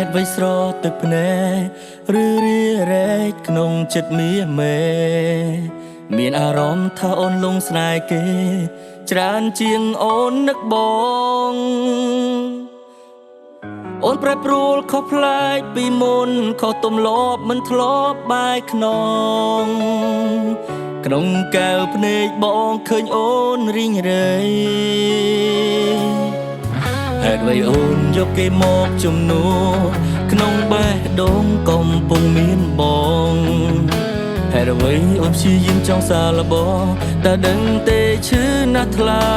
តុវៃស្រទឹកភ្នែកឬរារែកក្នុងចិត្តមាមេមានអារម្មណ៍ថាអូនលងស្នេហ៍គេច្រើនជាងអូននឹកបងអូនប្រែប្រួលខុសប្លែកពីមុនខុសទម្លាប់មិនធ្លាប់បែកខ្នងក្នុងកែវភ្នែកបងឃើញអូនរីងរៃហេតុអ្វីអូនយកគេមកជំនួសក្នុងបេះដូងកំពុងមានបងហេតុអ្វីអូនព្យាយាមចង់សាឡបងតែដឹងទេឈឺណាស់ថ្លៃ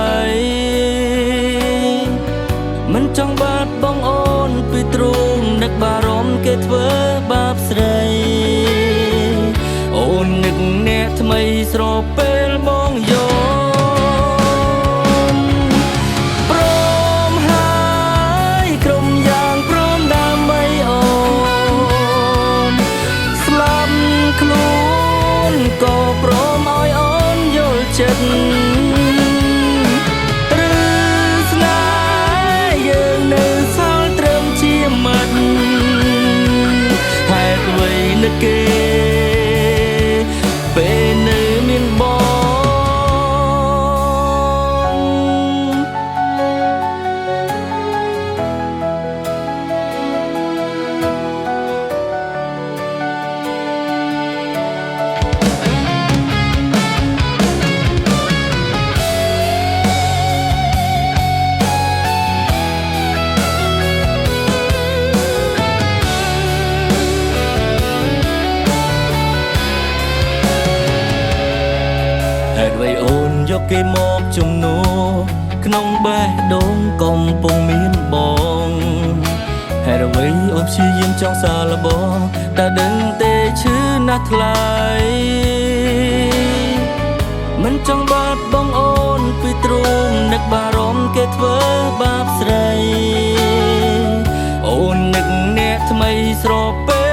មិនចង់បាត់បងអូនពីទ្រូងនឹកបារម្ភគេធ្វើបាបស្រីអូននឹកអ្នកថ្មីស្រពេលបងយកព្រមហើយក្រុមយ៉ាងព្រមដើម្បីអូនស្លាប់ខ្លួនក៏ព្រមឲ្យអូនយល់ចិត្តគេពេលនៅមានបងហេតុអ្វីអូនយកគេមកជំនួសក្នុងបេះដូងកំពុងមានបងហេតុអ្វីអូនព្យាយាមចង់សាឡបងតែដឹងទេឈឺណាស់ថ្លៃមិនចង់បាត់បងអូនពីទ្រូងនឹកបារម្ភគេធ្វើបាបស្រីអូននឹកអ្នកថ្មីស្រពេល